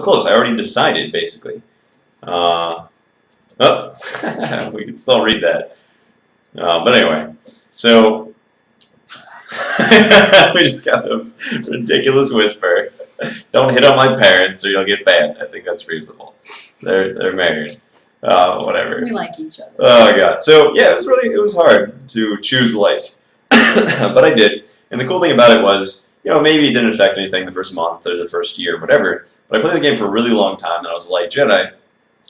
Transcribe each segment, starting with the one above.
close. I already decided, basically. Oh, we can still read that. But anyway, so we just got those ridiculous whisper. Don't hit on my parents or you'll get banned. I think that's reasonable. They're married. Whatever. We like each other. Oh my god. So yeah, it was hard to choose light, but I did. And the cool thing about it was, maybe it didn't affect anything the first month or the first year, whatever. But I played the game for a really long time, and I was a light Jedi,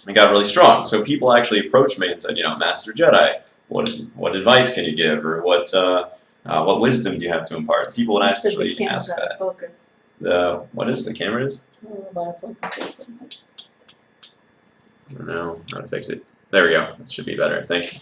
and got really strong. So people actually approached me and said, Master Jedi, what advice can you give, or what wisdom do you have to impart? People would actually ask that. Focus. What is the camera is? Focus. I don't know how to fix it. There we go. It should be better, I think.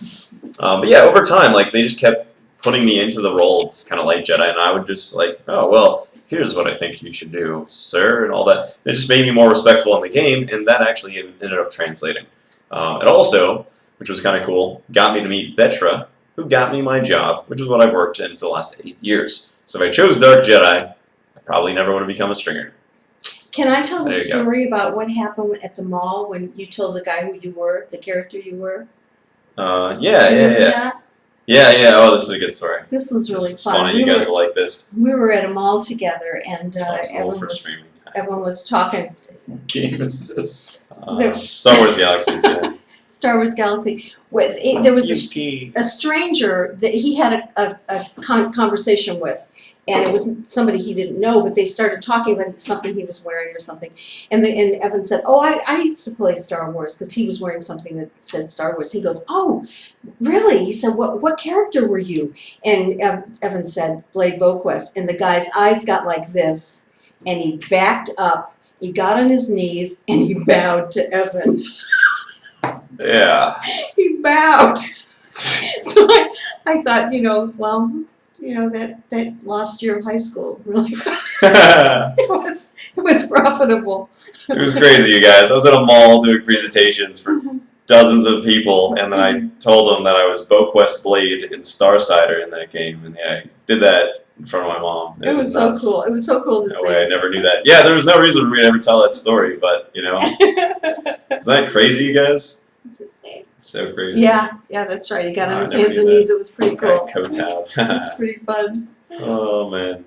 But yeah, over time, they just kept putting me into the role of kind of light Jedi, and I would just oh, well, here's what I think you should do, sir, and all that. It just made me more respectful in the game, and that actually ended up translating. It also, which was kind of cool, got me to meet Betra, who got me my job, which is what I've worked in for the last 8 years. So if I chose Dark Jedi, I probably never would have become a stringer. Can I tell the story about what happened at the mall when you told the guy who you were, the character you were? Yeah. Oh, this is a good story. This was really It's fun. funny. You guys will like this. We were at a mall together, and everyone was talking. What game is this? Star Wars Galaxies. Yeah. Star Wars Galaxy. There was a stranger that he had a conversation with. And it was somebody he didn't know, but they started talking about something he was wearing or something. And Evan said, oh, I used to play Star Wars, because he was wearing something that said Star Wars. He goes, oh, really? He said, what character were you? And Evan said, Blade Boquest. And the guy's eyes got like this, and he backed up, he got on his knees, and he bowed to Evan. Yeah. He bowed. So I thought, well, that last year of high school, really, it was profitable. It was crazy, you guys. I was at a mall doing presentations for dozens of people, and then I told them that I was Boquest Blade in Starsider in that game, and I did that in front of my mom. It was so cool. It was so cool to see. No way, I never knew that. Yeah, there was no reason for me to ever tell that story, but, Isn't that crazy, you guys? It's so crazy. Yeah, that's right. He got on his hands and knees. It was pretty cool. Kowtowed. It was pretty fun. Oh, man.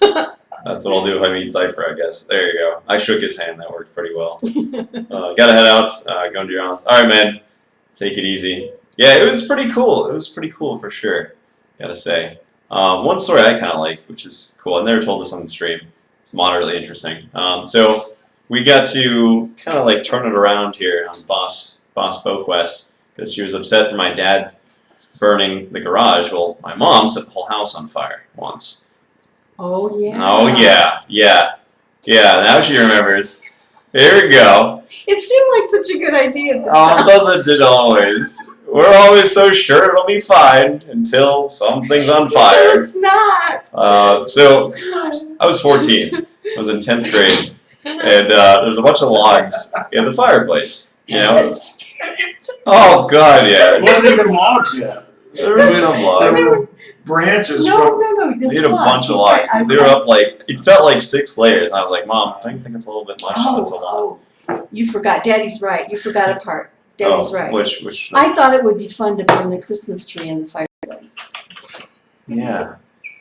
That's what I'll do if I meet Cypher, I guess. There you go. I shook his hand. That worked pretty well. Gotta head out. Go into your aunt's. All right, man. Take it easy. Yeah, it was pretty cool. It was pretty cool for sure. Gotta say. One story I kind of like, which is cool. I've never told this on the stream. It's moderately interesting. So we got to kind of turn it around here on Boss Boquest, because she was upset for my dad burning the garage. Well, my mom set the whole house on fire once. Oh, yeah. Oh, yeah. Now she remembers. Here we go. It seemed like such a good idea at the time. Doesn't it always? We're always so sure it'll be fine until something's on fire. It's not. So I was 14. I was in 10th grade. And there was a bunch of logs in the fireplace. Oh, God, yeah. It wasn't even logs yet. There were some logs. There were branches. No. They had a bunch of logs. They were up it felt like 6 layers. And I was like, Mom, don't you think it's a little bit much? That's a lot. You forgot. Daddy's right. You forgot a part. Daddy's right. Which? I thought it would be fun to burn the Christmas tree in the fireplace. Yeah.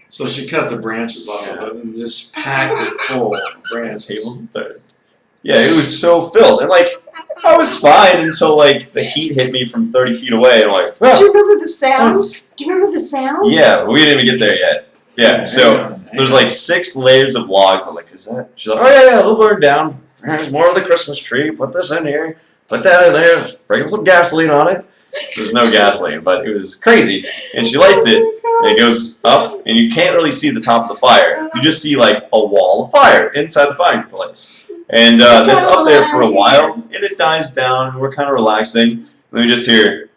So she cut the branches off of it and just packed it full of branches. Tables and dirt. Yeah, it was so filled. And I was fine until the heat hit me from 30 feet away, and I'm like, do you remember the sound? Do you remember the sound? Yeah, we didn't even get there yet. Yeah, so there's 6 layers of logs. I'm like, is that? She's like, oh yeah, they'll burn down. There's more of the Christmas tree. Put this in here. Put that in there. Sprinkle some gasoline on it. There's no gasoline, but it was crazy. And she lights it, and it goes up, and you can't really see the top of the fire. You just see a wall of fire inside the fireplace. And that's up there for a while, and it dies down, and we're kind of relaxing. And then we just hear...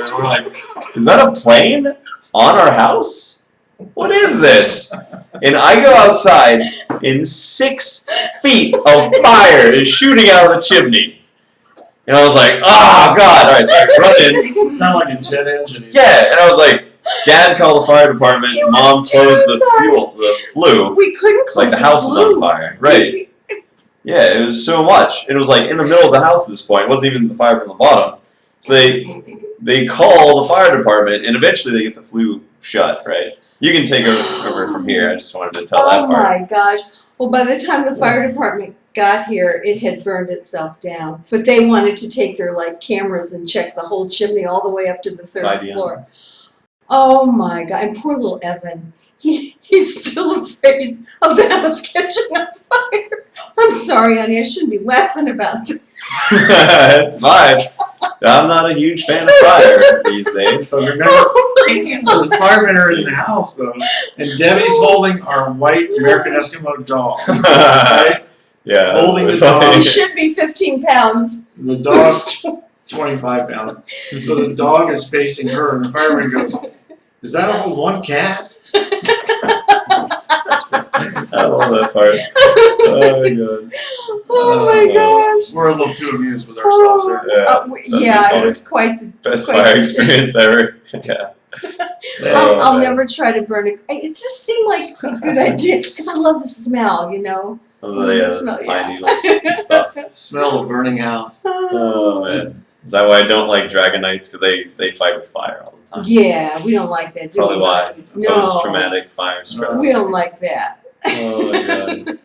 We're like, is that a plane on our house? What is this? And I go outside, and 6 feet of fire is shooting out of the chimney. And I was like, oh, God. All right, so I run in. It sounded like a jet engine. Yeah, and I was like, Dad called the fire department. He was Mom closed terrified. the flue. We couldn't close Like the house is on fire. Right. Yeah, it was so much. It was like in the middle of the house at this point. It wasn't even the fire from the bottom. So they call the fire department, and eventually they get the flue shut. Right. You can take over from here. I just wanted to tell that Oh part. my gosh. Well, by the time the fire department got here, it had burned itself down. But they wanted to take their like cameras and check the whole chimney all the way up to the third floor. Oh my God. And poor little Evan. He's still afraid of the house catching on fire. I'm sorry, honey. I shouldn't be laughing about this. It's fine. I'm not a huge fan of fire these days. So remember, so the firemen are in the house though, and Debbie's holding our white American Eskimo dog. Right? Yeah. Holding the He dog. should be 15 pounds. The dog's 25 pounds. So the dog is facing her, and the fireman goes, "Is that all one cat?" That's that part. Oh my God. Oh my gosh. We're a little too amused with ourselves here. Yeah. It was quite the Best quite fire the- experience ever. Yeah. I'll Oh, never try to burn it. It just seemed like a good idea because I love the smell, you know. Oh, yeah, Smell, pine yeah. needles and stuff. Smell of burning house. Oh man, is that why I don't like dragon knights? Because they fight with fire all the time. Yeah, we don't like that. Do Probably we? why. No, Post-traumatic fire stress. we don't like that. Oh my God.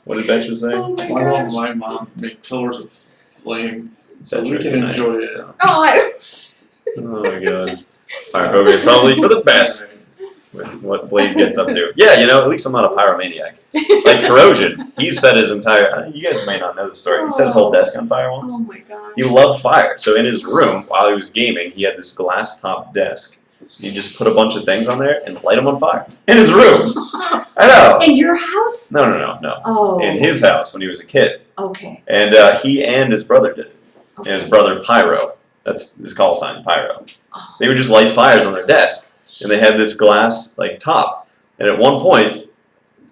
What did Betcha say? Oh my My mom and gosh. my mom make pillars of flame so Betcha we can good night. enjoy it. Oh, Oh my God. Fire phobia is probably for the best with what Blade gets up to. Yeah, you know, at least I'm not a pyromaniac. Like Corrosion, he set his entire. You guys may not know the story. He set his whole desk on fire once. oh my God. He loved fire. So in his room, while he was gaming, he had this glass top desk. He just put a bunch of things on there and light them on fire. In his room. I know. In your house? No. Oh. In his house when he was a kid. Okay. And he and his brother did it. And his brother, Pyro. That's his call sign, Pyro. Oh. They would just light fires on their desk. And they had this glass, like, top. And at one point,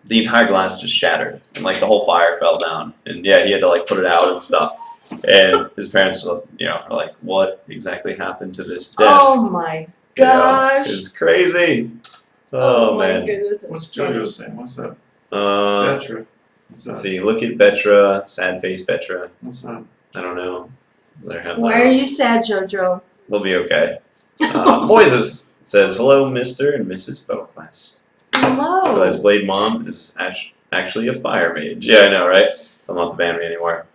the entire glass just shattered. And, like, the whole fire fell down. And, yeah, he had to, like, put it out and stuff. And his parents, you know, are like, what exactly happened to this desk? Oh my You know, gosh. it's crazy. Oh, my man. goodness. What's JoJo saying? What's that? Let's Petra. What's that? see. Look at Betra. Sad face Betra. What's that? I don't know. They're having Why are you sad, JoJo? They'll be okay. Moises says, hello, Mr. and Mrs. Boquest. Hello. Realize Blade Mom is actually a fire mage. Yeah, I know, right? I'm not to ban me anymore.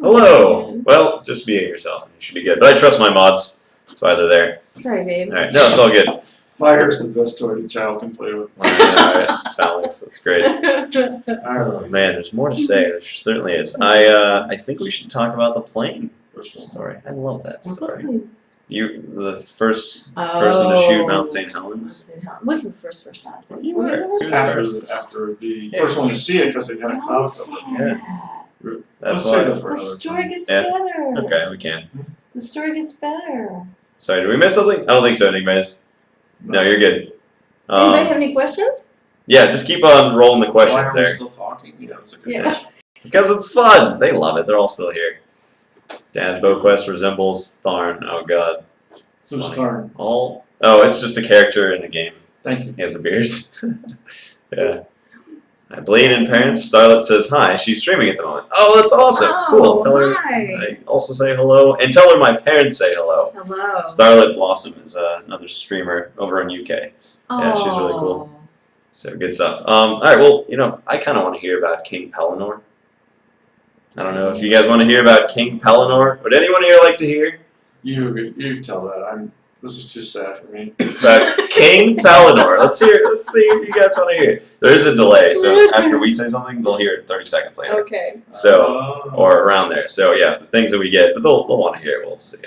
Hello. Well, just being yourself. You should be good. But I trust my mods. That's why they're there. Sorry, babe. All right. No, it's all good. Fire is the best toy a child can play with. All right. Phalanx. That's great. I don't Oh, know. man, there's more to say. There certainly is. I think we should talk about the plane story. I love that story. You, the first person to shoot Mount St. Helens. Wasn't the first person out there. You Was were. it the first? After the Yeah. first one to see it because they had a cloud cover. Yeah. Let's That's save why. it for The another story time. gets Yeah. better. Okay, we can. The story gets better. Sorry, did we miss something? I don't think so, anyways. No, you're good. Anybody have any questions? Yeah, just keep on rolling the Why questions are we there. still talking? Yeah, that's a good Yeah. question. Because it's fun. They love it. They're all still here. Dad's Boquest resembles Tharn. Oh, God. It's Who's funny. Tharn? It's just a character in a game. Thank you. He has a beard. Yeah. Blade and parents. Starlet says hi. She's streaming at the moment. Oh, that's awesome. Cool. Tell her. Hi. I also say hello. And tell her my parents say hello. Hello. Starlet Blossom is another streamer over in UK. Yeah, she's really cool. So good stuff. All right, well, I kind of want to hear about King Pellinor. I don't know if you guys want to hear about King Pellinor. Would anyone here like to hear You tell that. This is too sad for me. about King Pellinor? Let's see if you guys want to hear. There is a delay, so after we say something, they'll hear it 30 seconds later. Okay. So, or around there. So yeah, the things that we get, but they'll want to hear it. We'll see.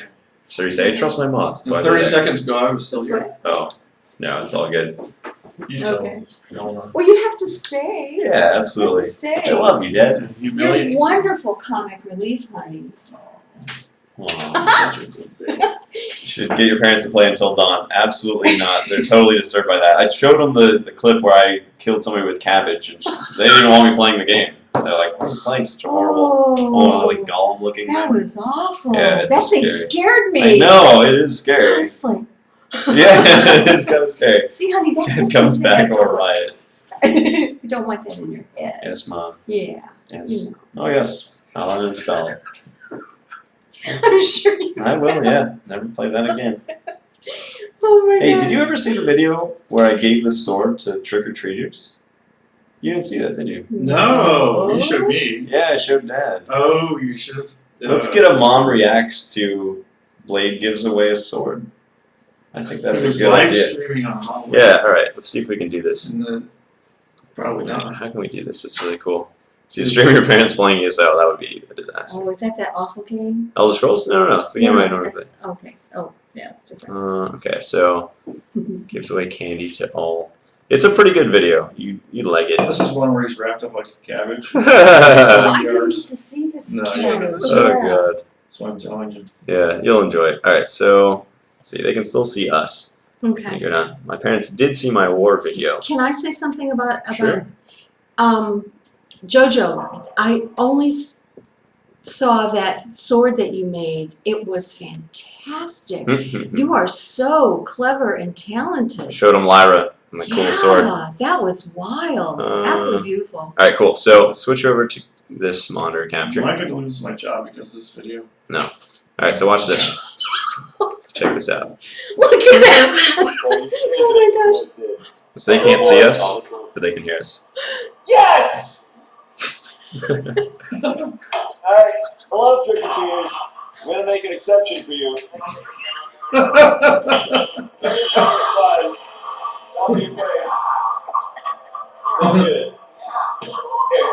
So you say, trust my mods. That's why If they're 30 there. seconds ago, I was still That's here. right. Oh, no, it's all good. You tell Okay. what's going on. Well, you have to stay. Yeah, You have absolutely. to stay. I love you, Dad. You're Humiliating. wonderful comic relief, honey. Aw. Such a good baby. You should get your parents to play Until Dawn. Absolutely not. They're totally disturbed by that. I showed them the clip where I killed somebody with Cabbage, and they didn't even want me playing the game. They're like, why are you playing such a horrible, like Gollum looking That thing? was awful. Yeah, it's that thing scary. scared me. I know, it is I scary. was like, Yeah, it's kind of scary. See, honey, that's Dad comes back or riot. You don't want that in your head. Yes, Mom. Yeah. Yes. You know. Oh, yes. I'll uninstall it. I'm sure you I will, yeah. Never play that again. Oh my Hey, god. did you ever see the video where I gave the sword to trick-or-treaters? You didn't see that, did you? No, you showed me. Yeah, I showed Dad. Oh, you should have. Let's get a mom reacts to Blade gives away a sword. I think that's a good live idea. streaming on Halloween. Yeah, alright, let's see if we can do this. And then, probably not. How can we do this? It's really cool. So you stream your parents playing ESO, that would be a disaster. Oh, is that awful game? Elder Scrolls? No, it's the game I normally play. Okay. Oh, yeah, it's different. Okay, so gives away candy to all. It's a pretty good video. You'd like it. This is one where he's wrapped up like a cabbage. Oh, Oh, I didn't get to see this. No, you cabbage. didn't get to see Yeah. God. That's what I'm telling you. Yeah, you'll enjoy it. Alright, so let's see. They can still see us. Okay. You're not. My parents did see my war video. Can I say something about Sure. JoJo? I only saw that sword that you made. It was fantastic. You are so clever and talented. Showed them Lyra and the cool sword. Yeah, that was wild. Absolutely beautiful. Alright, cool. So switch over to this monitor capture. Am I going to lose my job because of this video? Alright, so watch this. So check this out. Look at that! Oh my gosh. So they can't see us, but they can hear us. Yes! Alright, hello, trick-or-treaters. I'm gonna make an exception for you. Don't be afraid. So good.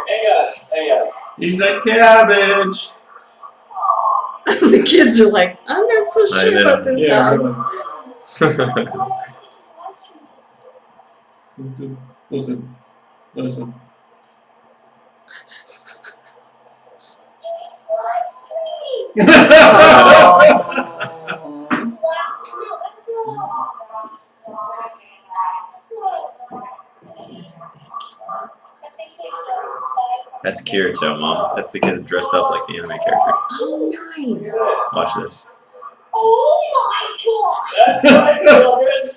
Here, hang on. He's a cabbage. The kids are like, I'm not so I sure know. about this Yeah, house. really. Listen. Listen. That's Kirito, Mom. That's the kid dressed up like the anime character. Oh, nice. Watch this. That's right, children. It's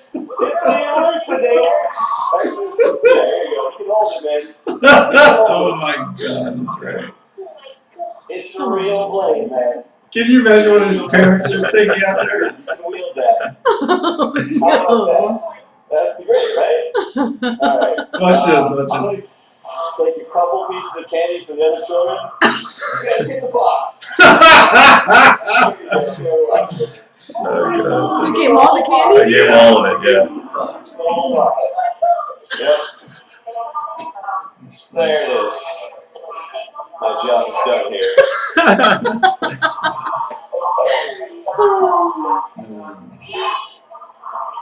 the elucidator. There you go. You can hold it, man. Oh my god, that's right. It's the real blade, man. Can you imagine what his parents are thinking out there? You can wield that. Oh, How about no. that? That's great, right? Alright. Watch this, I'm watch gonna this. take a couple pieces of candy for the other children. You guys get the box. Oh, You gave him all the God. I candy? gave all of it, yeah. The whole box. Yep. There it is. My job's done here.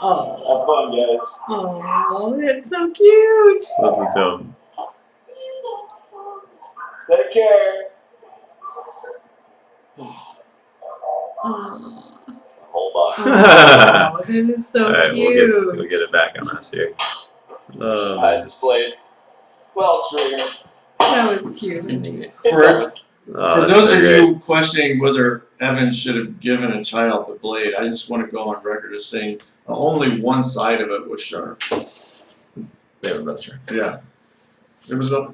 Oh, Have fun, guys. oh, that's so cute. Listen to him. Take care. Oh, Whole box. that is so Alright, cute. we'll get it back on us here. Oh, I displayed. Well, Stringer. That was cute. It For, doesn't. oh, for that's those so of great. you questioning whether Evan should have given a child the blade, I just want to go on record as saying only one side of it was sharp. They were both sure. Yeah. There was a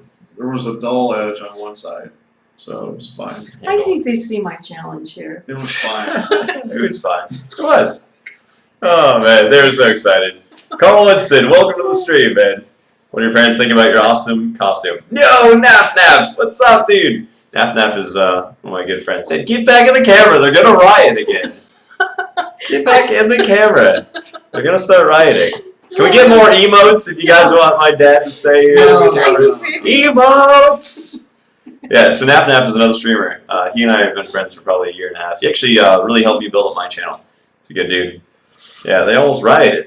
dull edge on one side, so it was fine. I think they see my challenge here. It was fine. It was fine. It was. Oh man, they were so excited. Carl Winston, welcome to the stream, man. What do your parents think about your awesome costume? No, Naf Naf, what's up, dude? Naf Naf is one of my good friends. Said, get back in the camera. They're gonna riot again. Get back in the camera. They're gonna start rioting. Can we get more emotes if you guys want my dad to stay here? Emotes! Yeah, so Naf Naf is another streamer. He and I have been friends for probably a year and a half. He actually really helped me build up my channel. He's a good dude. Yeah, they almost rioted.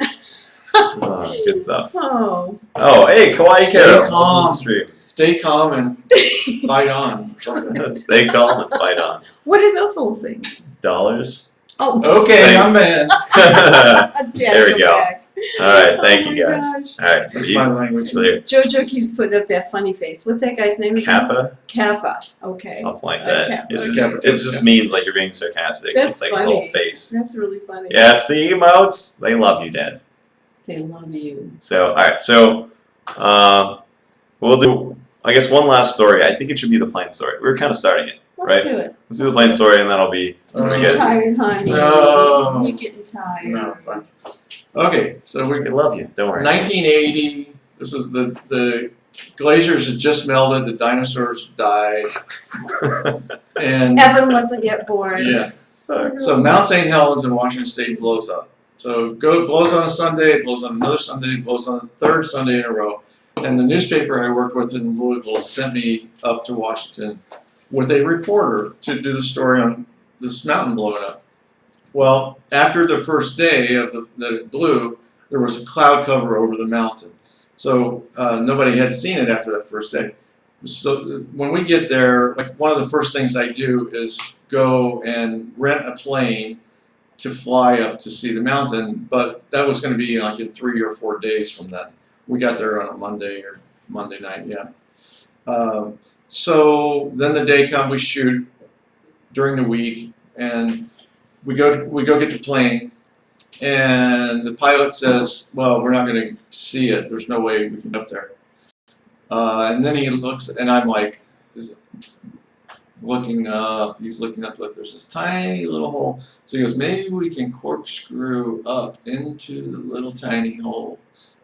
Oh, good stuff. Oh, Oh, hey, Kawaii Stay Karo. calm. Stream. Stay calm and fight on. Stay calm and fight on. what are those little things? Dollars? Oh, Okay, Thanks. I'm in. Dad, There we go. back. All right, thank Oh you my guys. gosh. All right, That's my language. so Jojo keeps putting up that funny face. What's that guy's name again? Kappa, Kappa. Okay. something like that. Kappa. It just means like you're being sarcastic. That's it's like funny. a little face. That's really funny. Yes, the emotes, they love you, Dad. They love you. So, all right, so we'll do, I guess, one last story. I think it should be the plane story. We were kind of starting it, Let's right? do it. Let's do the plane story, and that'll be. Oh, we I'm get- tired, honey. No. You're getting tired. No, fine. Okay, so We love you. Don't worry. 1980. This is the glaciers had just melted. The dinosaurs died, and Evan wasn't yet born. yeah. So Mount St Helens in Washington State blows up. So it blows on a Sunday, it blows on another Sunday, it blows on a third Sunday in a row. And the newspaper I worked with in Louisville sent me up to Washington with a reporter to do the story on this mountain blowing up. Well, after the first day of that it blew, there was a cloud cover over the mountain. So nobody had seen it after that first day. So when we get there, like one of the first things I do is go and rent a plane to fly up to see the mountain, but that was going to be like in 3 or 4 days from then. We got there on a Monday night, yeah. So then the day comes, we shoot during the week, and we go get the plane, and the pilot says, well, we're not going to see it. There's no way we can get up there. And then he looks, and I'm like, looking up, he's looking up, look, there's this tiny little hole. So he goes, maybe we can corkscrew up into the little tiny hole.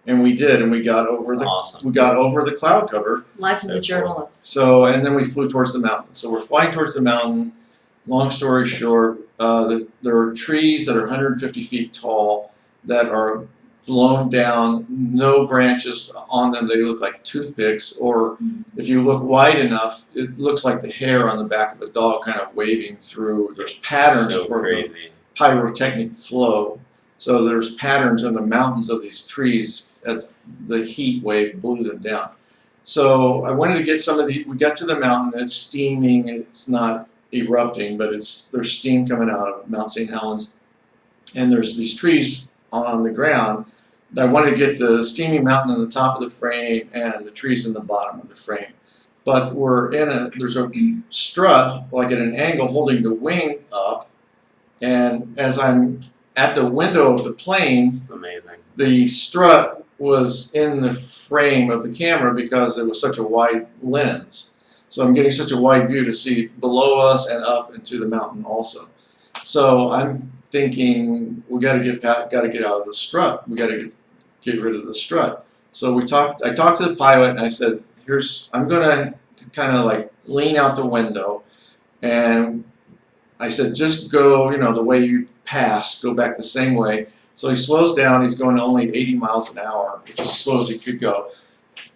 And we did, and we got over awesome. the cloud cover. Life of a journalist. So, and then we flew towards the mountain. So we're flying towards the mountain. Long story short, there are trees that are 150 feet tall that are blown down, no branches on them. They look like toothpicks, or if you look wide enough, it looks like the hair on the back of a dog kind of waving through. There's patterns so for crazy. the pyrotechnic flow. So there's patterns in the mountains of these trees as the heat wave blew them down. So I wanted to get some of the, we got to the mountain, it's steaming, it's not erupting, but there's steam coming out of Mount St. Helens. And there's these trees on the ground. I wanted to get the steamy mountain on the top of the frame and the trees in the bottom of the frame. But there's a strut, like at an angle, holding the wing up. And as I'm at the window of the plane, It's amazing. the strut was in the frame of the camera because it was such a wide lens. So I'm getting such a wide view to see below us and up into the mountain also. So I'm thinking we got to get out of the strut. We got to get rid of the strut. So I talked to the pilot and I said, I'm gonna kind of like lean out the window, and I said, just go, the way you passed, go back the same way. So he slows down. He's going only 80 miles an hour, which is as slow as he could go.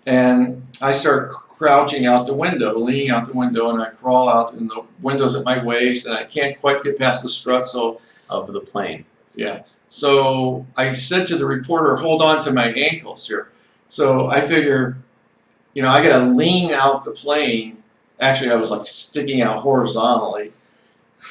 And I start crouching out the window, leaning out the window, and I crawl out, and the window's at my waist, and I can't quite get past the strut. So Of the plane. yeah. So I said to the reporter, hold on to my ankles here. So I figure, I got to lean out the plane. Actually, I was like sticking out horizontally.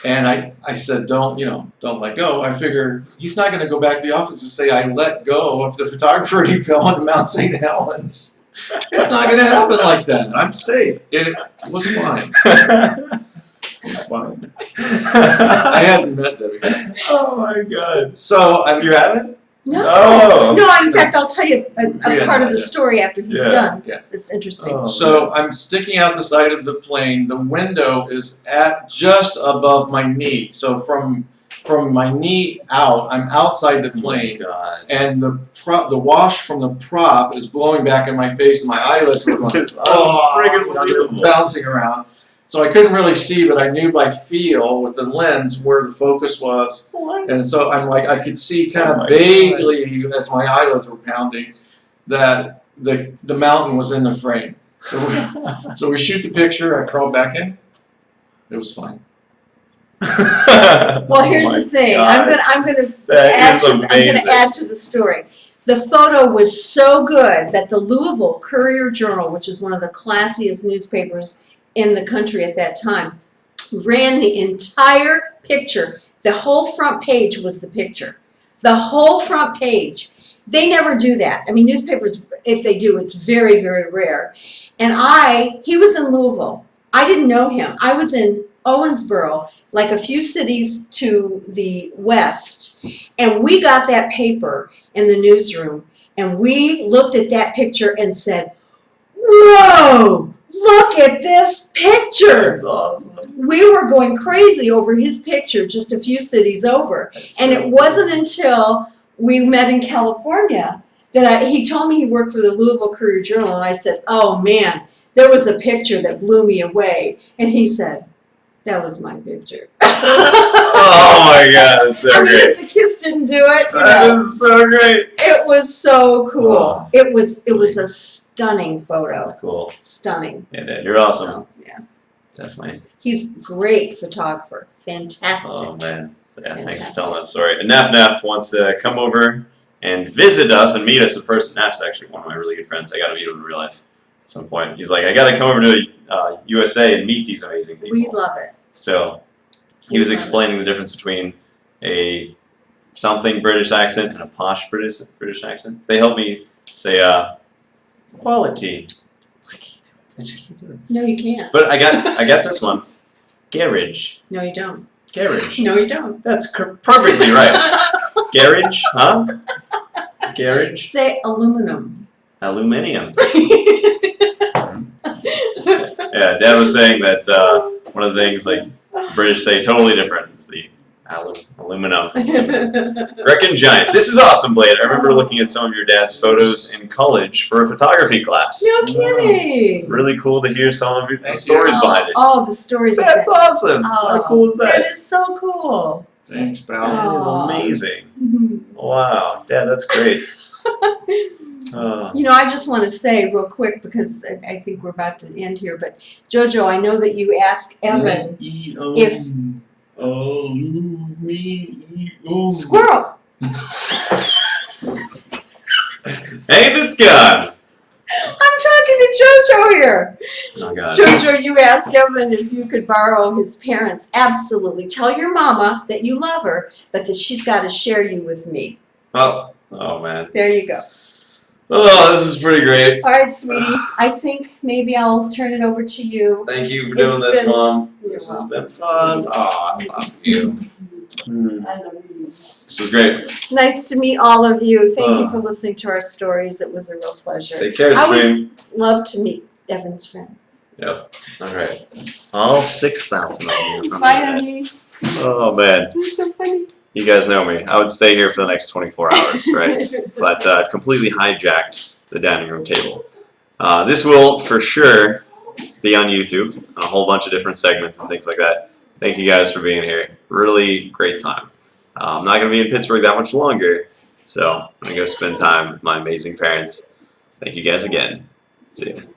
And I said, don't let go. I figure he's not going to go back to the office and say I let go of the photographer and he fell onto Mount St. Helens. It's not going to happen like that. I'm safe. It was fine. It was fine. I hadn't met Debbie yet. Oh my god. So You haven't? No. Oh. No, in fact, I'll tell you a Yeah, part of the yeah. story after he's Yeah. done. Yeah. It's interesting. Oh. So I'm sticking out the side of the plane. The window is at just above my knee. So from my knee out, I'm outside the plane, Oh my god. and the wash from the prop is blowing back in my face, and my eyelids were going, Friggin' they were unbelievable. bouncing around. So I couldn't really see, but I knew by feel with the lens where the focus was. What? And so I'm like, I could see kind Oh of my vaguely as my eyelids were pounding that the mountain was in the frame. So we shoot the picture. I crawl back in. It was fine. Well, here's Oh my the thing. God. I'm gonna That is I'm amazing. gonna add to the story. The photo was so good that the Louisville Courier Journal, which is one of the classiest newspapers in the country at that time, ran the entire picture. The whole front page was the picture. The whole front page. They never do that. I mean, newspapers, if they do, it's very, very rare. And he was in Louisville. I didn't know him. I was in Owensboro, like a few cities to the west, and we got that paper in the newsroom, and we looked at that picture and said, whoa, look at this picture. That's awesome. We were going crazy over his picture just a few cities over. That's And so it wasn't until we met in California that he told me he worked for the Louisville Courier-Journal, and I said, oh man, there was a picture that blew me away. And he said, that was my picture. Oh my God, that's so I mean, great. if the kiss didn't do it, That is so great. it was so cool. Oh. It was a stunning photo. That's cool. Stunning. Yeah, Dad, you're awesome. So, yeah. Definitely. He's a great photographer. Fantastic. Oh man. Yeah, thanks for Fantastic. telling that story. And Naf wants to come over and visit us and meet us in person. Naf's actually one of my really good friends. I got to meet him in real life at some point. He's like, I got to come over to USA and meet these amazing people. We love it. So he was explaining the difference between a something British accent and a posh British accent. They helped me say quality. I can't do it. I just can't do it. No, you can't. But I got this one. Garage. No, you don't. Garage. No, you don't. That's perfectly right. Garage, huh? Garage. Say aluminum. Aluminium. Yeah, Dad was saying that one of the things like British say totally different is the aluminum. Reckon giant. This is awesome, Blade. I remember looking at some of your dad's photos in college for a photography class. No kidding. Really cool to hear some of the Thank you. stories behind it. Oh, the stories. are That's awesome. Oh, How cool is That that? is so cool. Thanks, pal. That is Aw. amazing. Mhm. Wow, Dad, that's great. You know, I just want to say real quick, because I think we're about to end here, but Jojo, I know that you asked Evan, if- squirrel. And it's gone. I'm talking to Jojo here. Oh God. Jojo, you asked Evan if you could borrow his parents. Absolutely. Tell your mama that you love her, but that she's got to share you with me. Oh man. There you go. Oh, this is pretty great. All right, sweetie. I think maybe I'll turn it over to you. Thank you for doing It's this, been- Mom. You're This has welcome. been fun. Oh, I love you. I love you. This was great. Nice to meet all of you. Thank you Oh. for listening to our stories. It was a real pleasure. Take care, I always Stream. love to meet Evan's friends. Yep. All right. All 6,000 of you. Bye, honey. Oh man, You're so funny. you guys know me. I would stay here for the next 24 hours, right? But I've completely hijacked the dining room table. This will for sure be on YouTube, on a whole bunch of different segments and things like that. Thank you guys for being here. Really great time. I'm not going to be in Pittsburgh that much longer, so I'm going to go spend time with my amazing parents. Thank you guys again. See you.